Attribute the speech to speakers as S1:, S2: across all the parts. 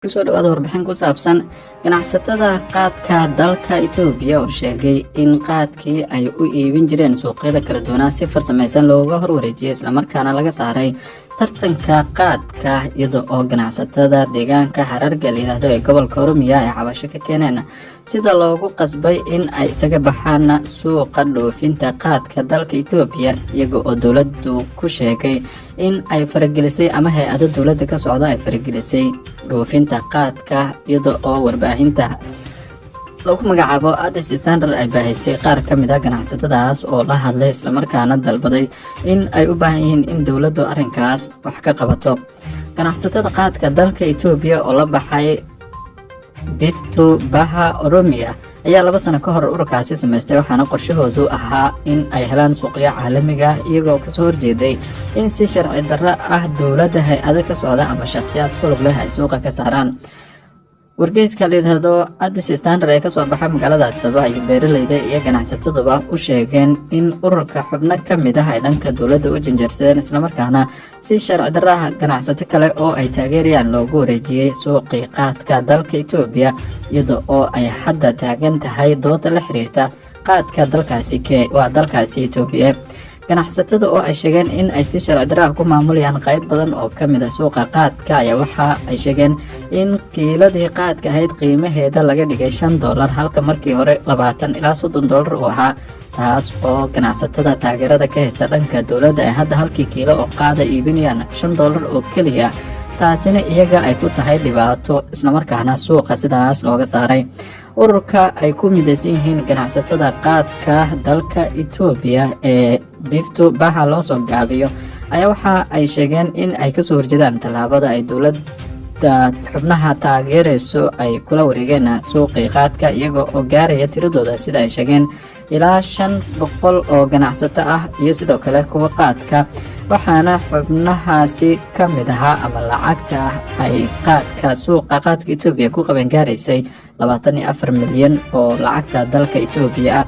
S1: kusoo dhawaada warbixin ku saabsan ganacsatada qaadka dalka Itoobiya oo sheegay in qaadkii ay u iibin jireen suuqyada kala duwan si farsamaysan looga horwareejiyay isla markaana laga saaray tartanka qaadka iyadoo oo ganacsatada deegaanka Hararga yiraahdo ee gobolka Oromiya ay xabasho ka keeneen sida loogu qasbay in ay isaga baxaan suuqa dhoofinta qaadka dalka Itoobiya iyaga oo dawladdu ku sheegay in ay faragelisay ama hay'ado dawladda ka socda ay faragelisay dhoofinta qaadka iyada oo warbaahinta lagu magacaabo Addis Standard ay baahisay qaar ka mid ah ganacsatadaas oo la hadlay isla markaana dalbaday in ay u baahan yihiin in dawladdu arrinkaas wax ka qabato. Ganacsatada qaadka dalka Itoobiya oo la baxay Biftu Baha Oromiya ayaa 2 sano ka hor ururkaasi sameystay waxaana qorshahoodu ahaa in ay helaan suuqyo caalamiga ah iyagoo ka soo horjeeday in si sharci darro ah dawladda hay'ado ka socda ama shakhsiyaad ku lug leh ay suuqa ka saaraan. wargeyska la yiraahdo Addis Standard ee ka soo baxay magaalada Addis Ababa iyo beeraleyda iyo ganacsataduba u sheegeen in ururka xubno ka mid ah ay dhanka dawladda u janjeersadeen isla markaana si sharci darro ah ganacsato kale oo ay taageerayaan loogu wareejiyay suuqii qaadka dalka Itoobiya iyada oo ay hadda taagan tahay dood la xiriirta qaadka dalkaasi Itoobiya. ganacsatada oo ay sheegeen in ay si sharci darro ah ku maamulayaan qayb badan oo ka mid ah suuqa qaadka ayaa waxa ay sheegeen in kiiladii qaadka ahayd qiimaheeda laga dhigay $5 halka markii hore $20 ilaa $30 uu ahaa, taas oo ganacsatada taageerada ka haysta dhanka dawladda ay hadda halkii kiilo oo qaada iibinayaan $5 oo keliya, taasina iyaga ay ku tahay dhibaato isla markaana suuqa sidaas looga saaray. ururka ay ku midaysan yihiin ganacsatada qaadka dalka Itoobiya ee Biftu Baha loo soo gaabiyo ayaa waxa ay sheegeen in ay ka soo horjeedaan tallaabada ay dawladda xubnaha taageerayso ay kula wareegeen suuqii qaadka iyaga oo gaaraya tiradooda sida ay sheegeen ilaa 500 oo ganacsato ah iyo sidoo kale kuwa qaadka, waxaana xubnahaasi ka mid ahaa ama lacagta ay suuqa qaadka Itoobiya ku qaban gaaraysay 24 milyan oo lacagta dalka Itoobiya ah.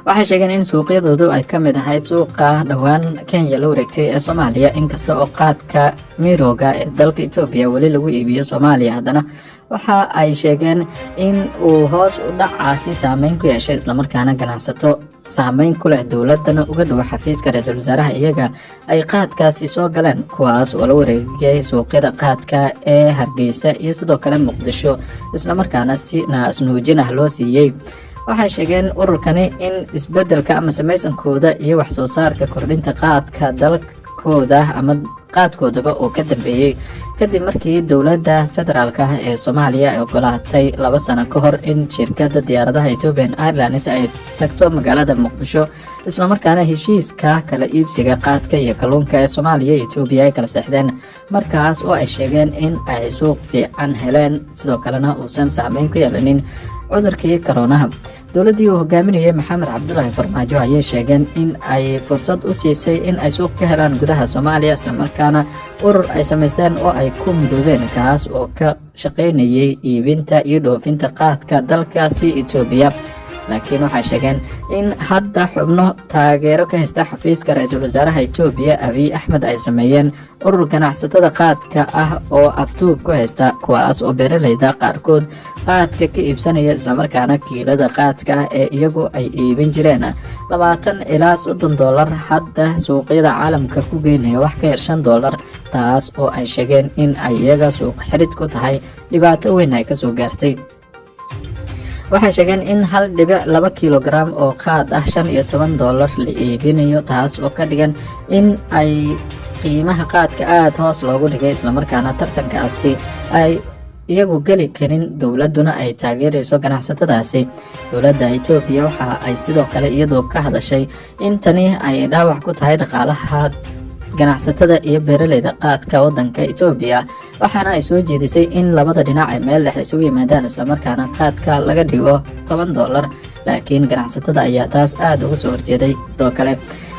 S1: waxay sheegeen in suuqyadoodu ay ka mid ahayd suuqa dhawaan Kenya la wareegtay ee Soomaaliya inkasta oo qaadka mirooga ee dalka Itoobiya wali lagu iibiyo Soomaaliya, haddana waxa ay sheegeen in uu hoos u dhacaasi saameyn ku yeeshay isla markaana ganacsato saameyn ku leh dawladana uga dhow xafiiska ra'iisul wasaaraha iyaga ay qaadkaasi soo galeen kuwaas oo la wareegay suuqyada qaadka ee Hargeysa iyo sidoo kale Muqdisho isla markaana si naasnuujin ah loo siiyay. waxay sheegeen ururkani in isbedelka ama samaysankooda iyo wax soo saarka kordhinta qaadka dalkooda ama qaadkoodaba oo ka dambeeyay kadib markii dawladda federaalka ah ee Soomaaliya ay ogolaatay 2 sano ka hor in shirkadda diyaaradaha Ethiopian Airlines ay tagto magaalada Muqdisho isla markaana heshiiska kala iibsiga qaadka iyo kalluunka ee Soomaaliya iyo Itoobiya ay kala saxdeen markaas oo ay sheegeen in ay suuq fiican heleen sidoo kalena uusan saameyn ku yeelanin cudurkii corona. dawladdii uu hogaaminayay Maxamed Cabdullaahi Farmaajo ayay sheegeen in ay fursad u siisay in ay suuq ka helaan gudaha Soomaaliya isla markaana urur ay samaysteen oo ay ku midoobeen kaas oo ka shaqaynayay iibinta iyo dhoofinta qaadka dalkaasi Itoobiya. laakiin waxay sheegeen in hadda xubno taageero ka haysta xafiiska ra'iisul wasaaraha Itoobiya Abiy Ahmed ay sameeyeen urur ganacsatada qaadka ah oo afduub ku haysta kuwaas oo beeraleyda qaarkood qaadka ka iibsanaya isla markaana kiilada qaadka ee iyagu ay iibin jireen $20 ilaa $30 hadda suuqyada caalamka ku geynaya wax ka yar $5, taas oo ay sheegeen in ay iyaga suuq xirid ku tahay dhibaato weyn ay ka soo gaartay. waxay sheegeen in 1.2 kilogram oo qaad ah $15 la iibinayo, taas oo ka dhigan in ay qiimaha qaadka aad hoos loogu dhigay isla markaana tartankaasi ay iyagu geli karin dawladduna ay taageerayso ganacsatadaasi. dawladda Itoobiya waxa ay sidoo kale iyadoo ka hadashay in tani ay dhaawac ku tahay dhaqaalaha ganacsatada iyo beeraleyda qaadka waddanka Itoobiya, waxaana ay soo jeedisay in labada dhinac ay meel dhex isugu yimaadaan isla markaana qaadka laga dhigo $10, laakiin ganacsatada ayaa taas aad uga soo horjeeday. sidoo kale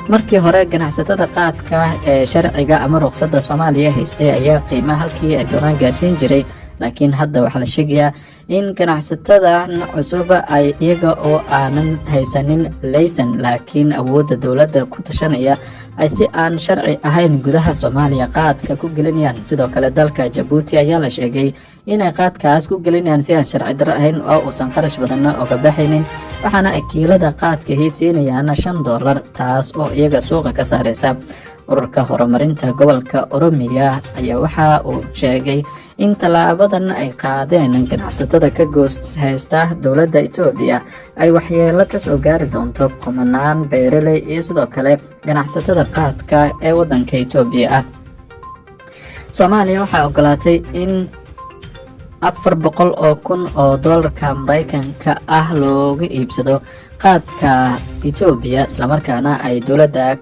S1: markii hore ganacsatada qaadka ee sharciga ama ruqsadda Soomaaliya haystay ayaa qiimaha halkii ay doonaan gaarsiin jiray, laakiin hadda waxaa la sheegayaa in ganacsatada cusub ay iyaga oo aanan haysanin laysan laakiin awoodda dawladda ku tashanaya ay si aan sharci ahayn gudaha Soomaaliya qaadka ku gelinayaan. Sidoo kale dalka Jabuuti ayaa la sheegay inay qaadkaas ku gelinayaan si aan sharci darro ahayn oo uusan qarash badan uga baxaynin, waxaana ay kiilada qaadka siinayaan $5, taas oo iyaga suuqa ka saaraysa. Ururka horumarinta gobolka Oromiya ayaa waxa uu sheegay in talaabadan ay qaadeen ganacsatada ka goos haysta dowladda Itoobiya ay waxyeelo ka soo gaari doonto kumanaan beeraley iyo sidoo kale ganacsatada qaadka ee waddanka Itoobiya ah. Soomaaliya waxaa ogolaatay in 400,000 oo doolarka Mareykanka ah looga iibsado qaadka Itoobiya, isla markaana ay dowladda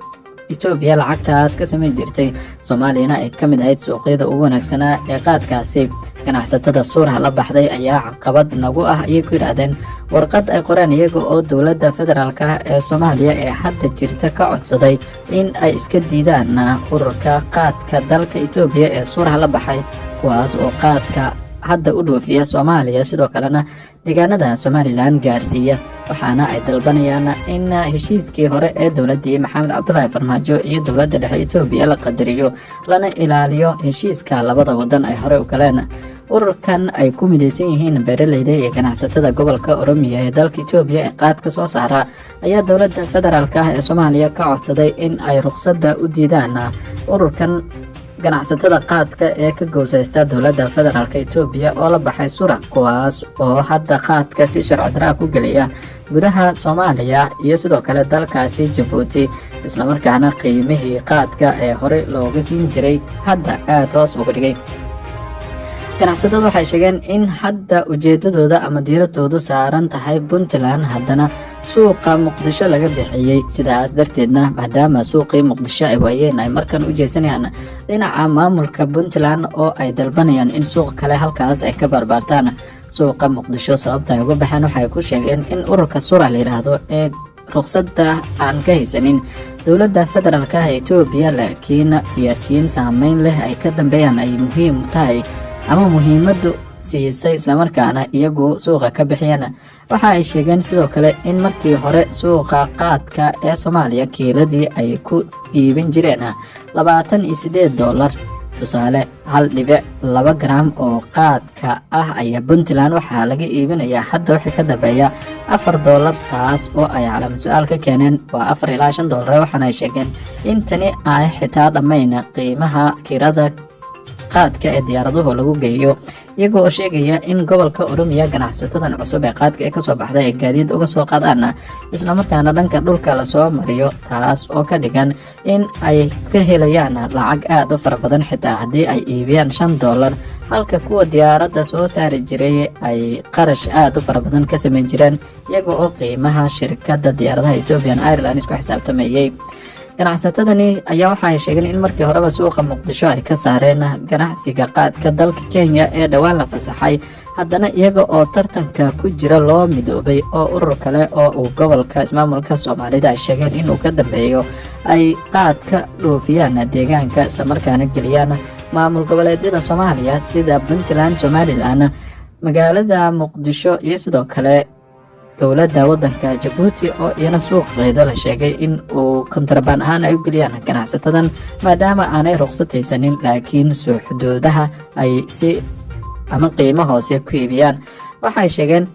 S1: Itoobiya lacagtaas ka samayn jirtay. Soomaaliyana ay ka mid ahayd suuqyada ugu wanaagsanaa ee qaadkaasi. Ganacsatada suuraha la baxday ayaa caqabad nagu ah ayay ku yiraahdeen warqad ay qoreen iyaga oo dowladda federaalka ee Soomaaliya ee hadda jirta ka codsaday in ay iska diidaan ururka qaadka dalka Itoobiya ee suuraha la baxay, kuwaas oo qaadka hadda u dhoofiya Soomaaliya sidoo kalena deegaanada Somaliland gaarsiiya. Waxaana ay dalbanayaan in heshiiskii hore ee dowladii Maxamed Cabdullaahi Farmaajo iyo dowladda dhexe Itoobiya la qadariyo lana ilaaliyo heshiiska labada wadan ay hore u galeen. Ururkan ay ku midaysan yihiin beeraleyda iyo ganacsatada gobolka Oromiya ee dalka Itoobiya ee qaadka soo saara ayaa dowladda federaalka ah ee Soomaaliya ka codsaday in ay ruqsadda u diidaan ururkan ganacsatada qaadka ee ka goosaysta dowladda federaalka Itoobiya oo la baxay SURA, kuwaas oo hadda qaadka si sharci darro ku geliya gudaha Soomaaliya iyo sidoo kale dalkaasi Jabuuti, isla markaana qiimihii qaadka ee hore looga siin jiray hadda aad hoos uga dhigay. Ganacsatada waxay sheegeen in hadda ujeedadooda ama diiradoodu saaran tahay Puntland, haddana suuqa Muqdisho laga bixiyay. Sidaas darteedna maadaama suuqii Muqdisho ay waayeen ay markan u jeesanayaan dhinaca maamulka Puntland oo ay dalbanayaan in suuq kale halkaas ay ka barbaartaan. Suuqa Muqdisho sababta ay uga baxeen waxay ku sheegeen in ururka SURA la yiraahdo ee ruqsadda aan ka haysanin dowladda federaalka ee Itoobiya, laakiin siyaasiyiin saameyn leh ay ka dambeeyaan ay muhiim tahay ama muhiimadu siisay isla markaana iyagu suuqa ka bixiyaan. Waxa ay sheegeen sidoo kale in markii hore suuqa qaadka ee Soomaaliya kiiladii ay ku iibin jireen $28. Tusaale 1.2 gram oo qaadka ah ayaa Puntland waxaa laga iibinayaa hadda wixii ka dambeeya $4, taas oo ay calaamad su'aal ka keeneen waa $4 ilaa $5. Waxaana ay sheegeen in tani ay xitaa dhammayn qiimaha kirada qaadka ee diyaaraduhu lagu geeyo, iyagoo sheegaya in gobolka Oromiya ganacsatadan cusub ee qaadka ee kasoo baxday ay gaadiid uga soo qaadaan isla markaana dhanka dhulka la soo mariyo, taas oo ka dhigan in ay ka helayaan lacag aad u fara badan xitaa haddii ay iibiyaan $5, halka kuwa diyaaradda soo saari jiray ay qarash aad u fara badan ka samayn jireen iyaga oo qiimaha shirkadda diyaaradaha Ethiopian Airlines ku xisaabtamayay. Ganacsatadani ayaa waxa ay sheegeen in markii horeba suuqa Muqdisho ay ka saareen ganacsiga qaadka dalka Kenya ee dhawaan la fasaxay, haddana iyaga oo tartanka ku jira loo midoobay oo urur kale oo uu gobolka ismaamulka Soomaalida ay sheegeen inuu ka dambeeyo ay qaadka dhoofiyaan deegaanka isla markaana geliyaan maamul goboleedyada Soomaaliya sida Puntland, Somaliland, magaalada Muqdisho iyo sidoo kale dowladda waddanka Jabuuti oo iyana suuqeeda la sheegay in uu kontrabaan ahaan ay u geliyaan ganacsatadan maadaama aanay ruqsad haysanin, laakiin xuduudaha ay si ama qiimo hoose ku iibiyaan. Waxay sheegeen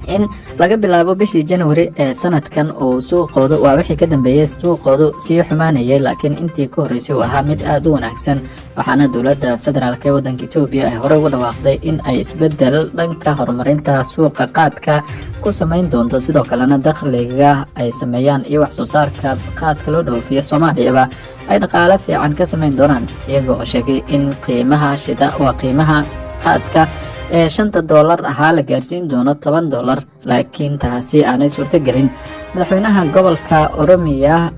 S1: in laga bilaabo bishii January ee sanadkan uu suuqoodu waa wixii ka dambeeyay suuqoodu sii xumaanayay, laakiin intii ka horreysay uu ahaa mid aad u wanaagsan. Waxaana dowladda federaalka ee waddanka Itoobiya ay hore ugu dhawaaqday in ay isbeddel dhanka horumarinta suuqa qaadka ku samayn doonto, sidoo kalena dakhliga ay sameeyaan iyo wax soo saarka qaadka loo dhoofiyo Soomaaliyaba ay dhaqaale fiican ka samayn doonaan, iyaga oo sheegay in qiimaha qaadka ee $5 ahaa la gaarsiin doono $10, laakiin taasi aanay suurtagelin. Madaxweynaha gobolka Oromiya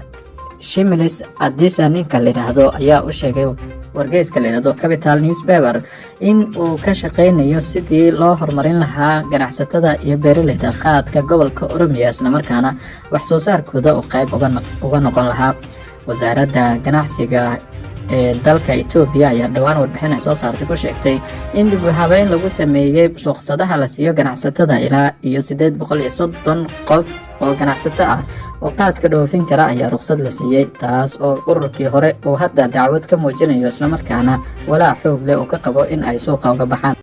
S1: Shimilis Adisa ninka la yiraahdo ayaa u sheegay wargeyska la yiraahdo Capital Newspaper in uu ka shaqeynayo sidii loo horumarin lahaa ganacsatada iyo beeraleyda qaadka gobolka Oromiya, isla markaana wax soo saarkooda uu qayb uga noqon lahaa. Wasaaradda ganacsiga ee dalka Itoobiya ayaa dhawaan warbixin ay soo saartay ku sheegtay in dib u habeyn lagu sameeyay ruqsadaha la siiyo ganacsatada ilaa iyo 830 qof oo ganacsato ah oo qaadka dhoofin kara ayaa ruqsad la siiyey, taas oo ururkii hore uu hadda dacwad ka muujinayo islamarkaana walaac xoog leh oo ka qabo in ay suuqa uga baxaan.